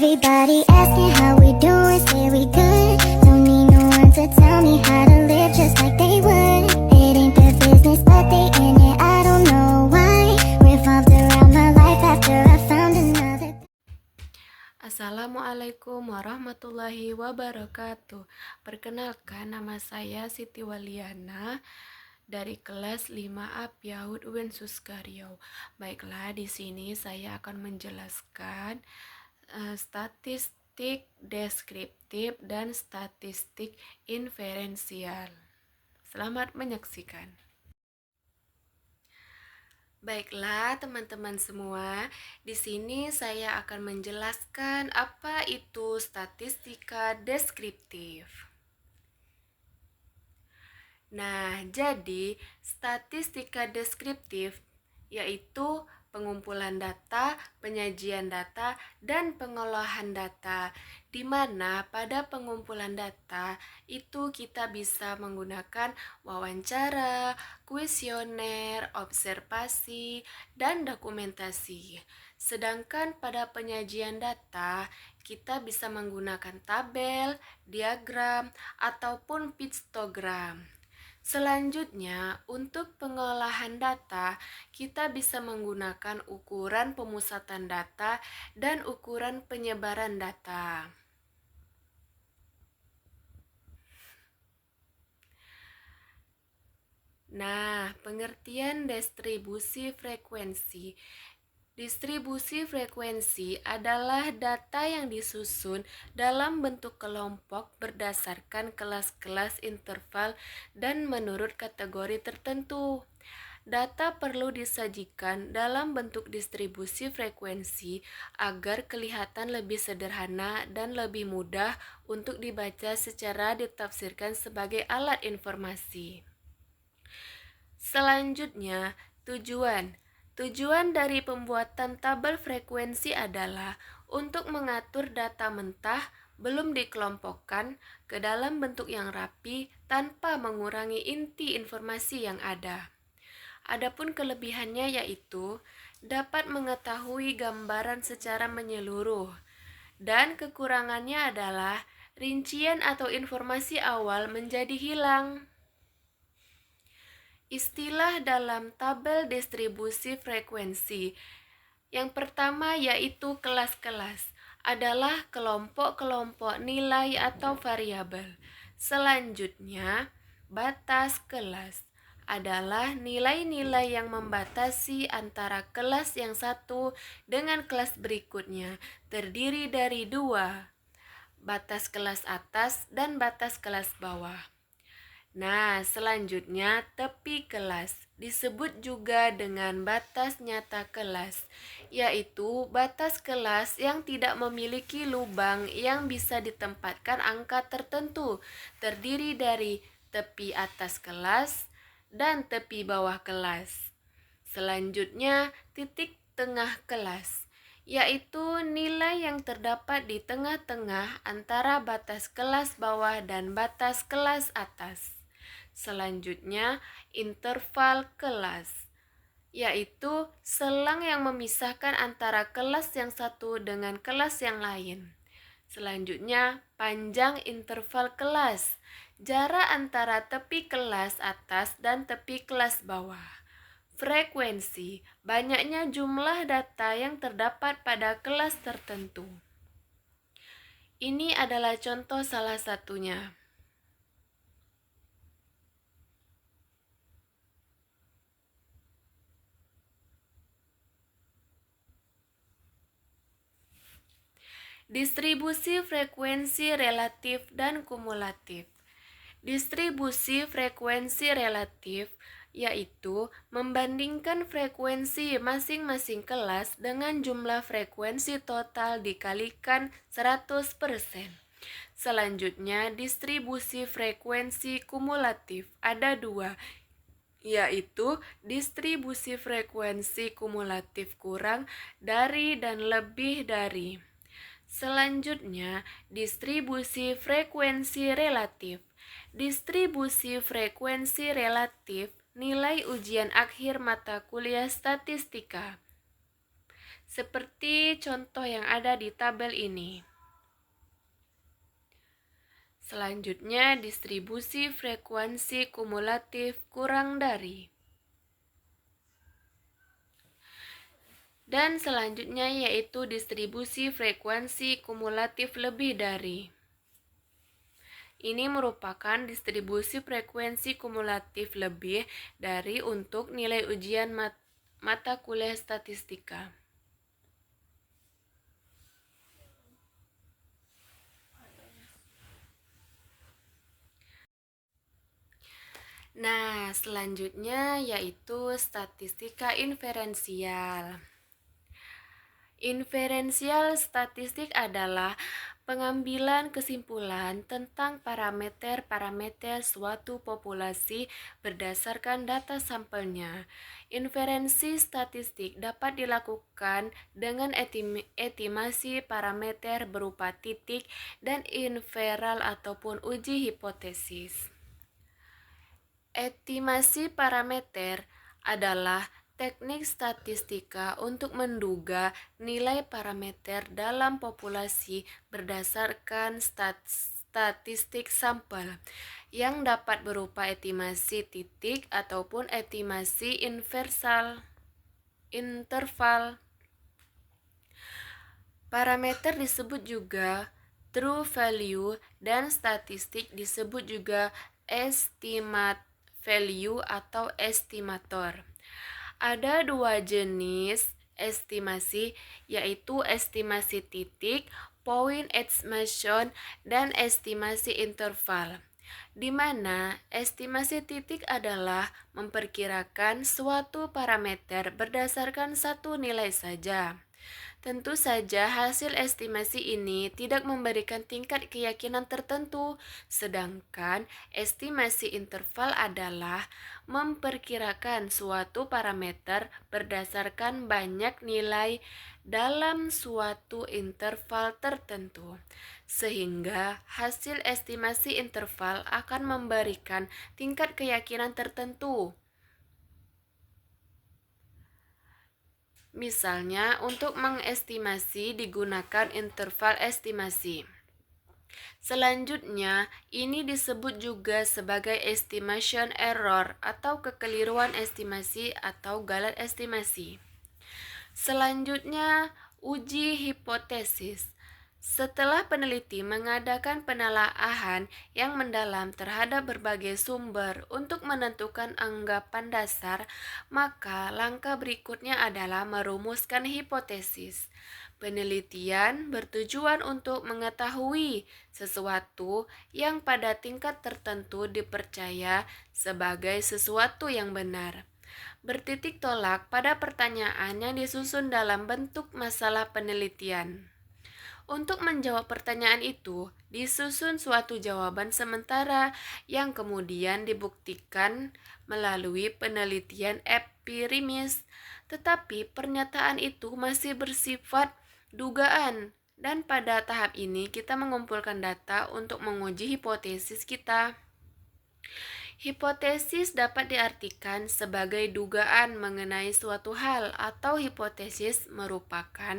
Everybody asking how we doing, say we good. Don't need no one to tell me how to live just like they would. It ain't their business, but they in it, I don't know why. Revolved around my life after I found another. Assalamualaikum warahmatullahi wabarakatuh. Perkenalkan, nama saya Siti Waliana dari kelas 5A PIAUD UIN Suskario. Baiklah, di sini saya akan menjelaskan statistik deskriptif dan statistik inferensial. Selamat menyaksikan. Baiklah teman-teman semua, di sini saya akan menjelaskan apa itu statistika deskriptif. Nah, jadi statistika deskriptif yaitu pengumpulan data, penyajian data, dan pengolahan data, di mana pada pengumpulan data itu kita bisa menggunakan wawancara, kuesioner, observasi, dan dokumentasi. Sedangkan pada penyajian data, kita bisa menggunakan tabel, diagram, ataupun histogram. Selanjutnya, untuk pengolahan data, kita bisa menggunakan ukuran pemusatan data dan ukuran penyebaran data. Nah, pengertian distribusi frekuensi. Distribusi frekuensi adalah data yang disusun dalam bentuk kelompok berdasarkan kelas-kelas interval dan menurut kategori tertentu. Data perlu disajikan dalam bentuk distribusi frekuensi agar kelihatan lebih sederhana dan lebih mudah untuk dibaca secara ditafsirkan sebagai alat informasi. Selanjutnya, tujuan. Tujuan dari pembuatan tabel frekuensi adalah untuk mengatur data mentah belum dikelompokkan ke dalam bentuk yang rapi tanpa mengurangi inti informasi yang ada. Adapun kelebihannya yaitu dapat mengetahui gambaran secara menyeluruh, dan kekurangannya adalah rincian atau informasi awal menjadi hilang. Istilah dalam tabel distribusi frekuensi. Yang pertama yaitu kelas-kelas, adalah kelompok-kelompok nilai atau variabel. Selanjutnya, batas kelas adalah nilai-nilai yang membatasi antara kelas yang satu dengan kelas berikutnya, terdiri dari dua, batas kelas atas dan batas kelas bawah. Nah, selanjutnya tepi kelas disebut juga dengan batas nyata kelas, yaitu batas kelas yang tidak memiliki lubang yang bisa ditempatkan angka tertentu, terdiri dari tepi atas kelas dan tepi bawah kelas. Selanjutnya, titik tengah kelas, yaitu nilai yang terdapat di tengah-tengah antara batas kelas bawah dan batas kelas atas. Selanjutnya, interval kelas, yaitu selang yang memisahkan antara kelas yang satu dengan kelas yang lain. Selanjutnya, panjang interval kelas, jarak antara tepi kelas atas dan tepi kelas bawah. Frekuensi, banyaknya jumlah data yang terdapat pada kelas tertentu. Ini adalah contoh salah satunya. Distribusi frekuensi relatif dan kumulatif. Distribusi frekuensi relatif yaitu membandingkan frekuensi masing-masing kelas dengan jumlah frekuensi total dikalikan 100%. Selanjutnya, distribusi frekuensi kumulatif ada dua, yaitu distribusi frekuensi kumulatif kurang dari dan lebih dari. Selanjutnya, distribusi frekuensi relatif. Distribusi frekuensi relatif nilai ujian akhir mata kuliah statistika. seperti contoh yang ada di tabel ini. Selanjutnya, distribusi frekuensi kumulatif kurang dari. Dan selanjutnya yaitu distribusi frekuensi kumulatif lebih dari. Ini merupakan distribusi frekuensi kumulatif lebih dari untuk nilai ujian mata kuliah statistika. Nah, selanjutnya yaitu statistika inferensial. Inferensial statistik adalah pengambilan kesimpulan tentang parameter-parameter suatu populasi berdasarkan data sampelnya. Inferensi statistik dapat dilakukan dengan estimasi parameter berupa titik dan inferal ataupun uji hipotesis. Estimasi parameter adalah teknik statistika untuk menduga nilai parameter dalam populasi berdasarkan statistik sampel yang dapat berupa estimasi titik ataupun estimasi interval. Parameter disebut juga true value dan statistik disebut juga estimate value atau estimator. Ada dua jenis estimasi, yaitu estimasi titik, point estimation, dan estimasi interval, di mana estimasi titik adalah memperkirakan suatu parameter berdasarkan satu nilai saja. Tentu saja hasil estimasi ini tidak memberikan tingkat keyakinan tertentu, sedangkan estimasi interval adalah memperkirakan suatu parameter berdasarkan banyak nilai dalam suatu interval tertentu, sehingga hasil estimasi interval akan memberikan tingkat keyakinan tertentu. Misalnya, untuk mengestimasi digunakan interval estimasi. Selanjutnya, ini disebut juga sebagai estimation error atau kekeliruan estimasi atau galat estimasi. Selanjutnya, uji hipotesis. Setelah peneliti mengadakan penelaahan yang mendalam terhadap berbagai sumber untuk menentukan anggapan dasar, maka langkah berikutnya adalah merumuskan hipotesis. Penelitian bertujuan untuk mengetahui sesuatu yang pada tingkat tertentu dipercaya sebagai sesuatu yang benar. Bertitik tolak pada pertanyaan yang disusun dalam bentuk masalah penelitian. Untuk menjawab pertanyaan itu, disusun suatu jawaban sementara yang kemudian dibuktikan melalui penelitian empiris, tetapi pernyataan itu masih bersifat dugaan, dan pada tahap ini kita mengumpulkan data untuk menguji hipotesis kita. Hipotesis dapat diartikan sebagai dugaan mengenai suatu hal, atau hipotesis merupakan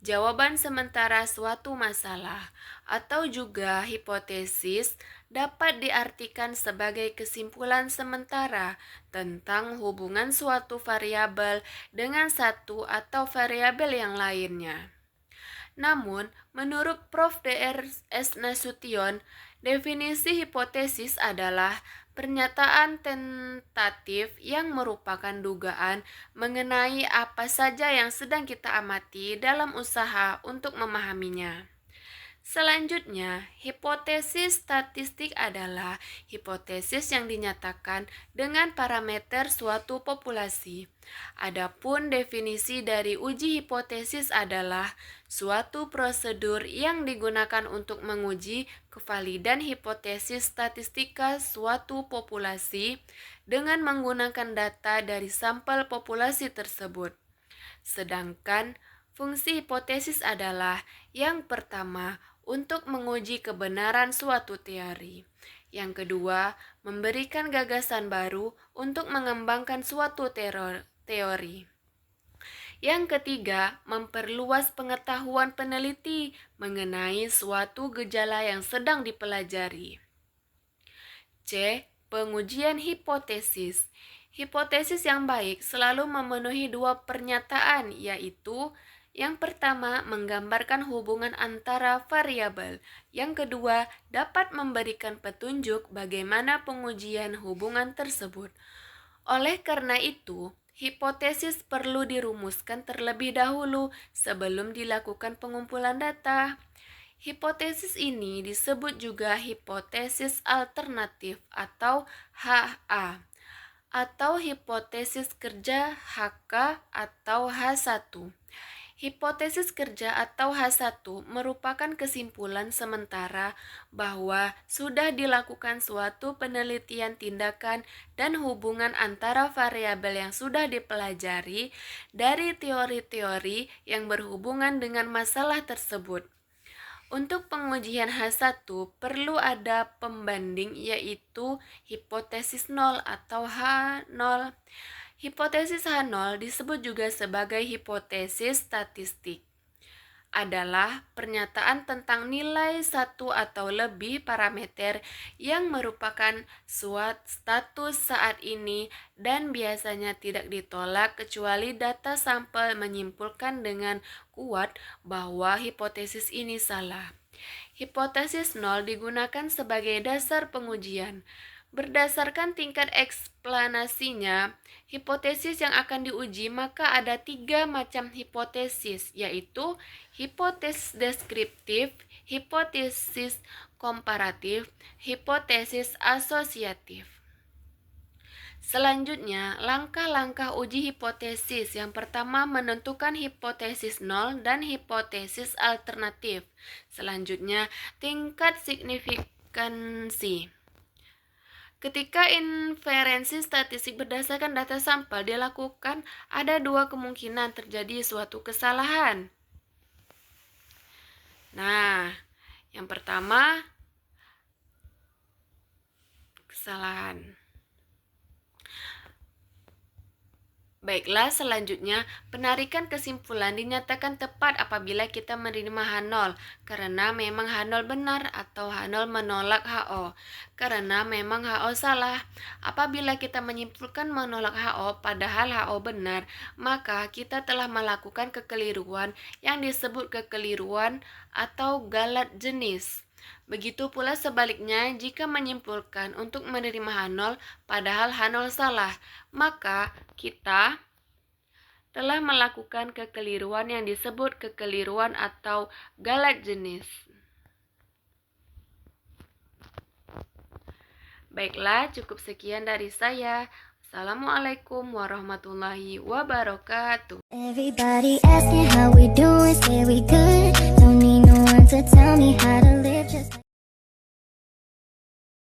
jawaban sementara suatu masalah, atau juga hipotesis dapat diartikan sebagai kesimpulan sementara tentang hubungan suatu variabel dengan satu atau variabel yang lainnya. Namun, menurut Prof. Dr. S. Nasution, definisi hipotesis adalah pernyataan tentatif yang merupakan dugaan mengenai apa saja yang sedang kita amati dalam usaha untuk memahaminya. Selanjutnya, hipotesis statistik adalah hipotesis yang dinyatakan dengan parameter suatu populasi. Adapun definisi dari uji hipotesis adalah suatu prosedur yang digunakan untuk menguji kevalidan hipotesis statistika suatu populasi dengan menggunakan data dari sampel populasi tersebut. Sedangkan fungsi hipotesis adalah yang pertama, untuk menguji kebenaran suatu teori. Yang kedua, memberikan gagasan baru untuk mengembangkan suatu teori. Yang ketiga, memperluas pengetahuan peneliti mengenai suatu gejala yang sedang dipelajari. C. Pengujian hipotesis. Hipotesis yang baik selalu memenuhi dua pernyataan, yaitu yang pertama, menggambarkan hubungan antara variabel. Yang kedua, dapat memberikan petunjuk bagaimana pengujian hubungan tersebut. Oleh karena itu, hipotesis perlu dirumuskan terlebih dahulu sebelum dilakukan pengumpulan data. Hipotesis ini disebut juga hipotesis alternatif atau HA, atau hipotesis kerja HK atau H1. Hipotesis kerja atau H1 merupakan kesimpulan sementara bahwa sudah dilakukan suatu penelitian tindakan dan hubungan antara variabel yang sudah dipelajari dari teori-teori yang berhubungan dengan masalah tersebut. Untuk pengujian H1 perlu ada pembanding, yaitu hipotesis 0 atau H0. Hipotesis H0 disebut juga sebagai hipotesis statistik. Adalah pernyataan tentang nilai satu atau lebih parameter yang merupakan suatu status saat ini dan biasanya tidak ditolak kecuali data sampel menyimpulkan dengan kuat bahwa hipotesis ini salah. Hipotesis 0 digunakan sebagai dasar pengujian. Berdasarkan tingkat eksplanasinya, hipotesis yang akan diuji maka ada 3 macam hipotesis, yaitu hipotesis deskriptif, hipotesis komparatif, hipotesis asosiatif. Selanjutnya, langkah-langkah uji hipotesis. Yang pertama, menentukan hipotesis 0 dan hipotesis alternatif. Selanjutnya, tingkat signifikansi. Ketika inferensi statistik berdasarkan data sampel dilakukan, ada 2 kemungkinan terjadi suatu kesalahan. Nah, yang pertama, kesalahan. Baiklah, selanjutnya, penarikan kesimpulan dinyatakan tepat apabila kita menerima H0, karena memang H0 benar, atau H0 menolak HO, karena memang HO salah. Apabila kita menyimpulkan menolak HO, padahal HO benar, maka kita telah melakukan kekeliruan yang disebut kekeliruan atau galat jenis. Begitu pula sebaliknya, jika menyimpulkan untuk menerima H0 padahal H0 salah, maka kita telah melakukan kekeliruan yang disebut kekeliruan atau galat jenis. Baiklah, cukup sekian dari saya. Assalamualaikum warahmatullahi wabarakatuh. Everybody asking how we doing, say we good. Don't need no one to tell me how to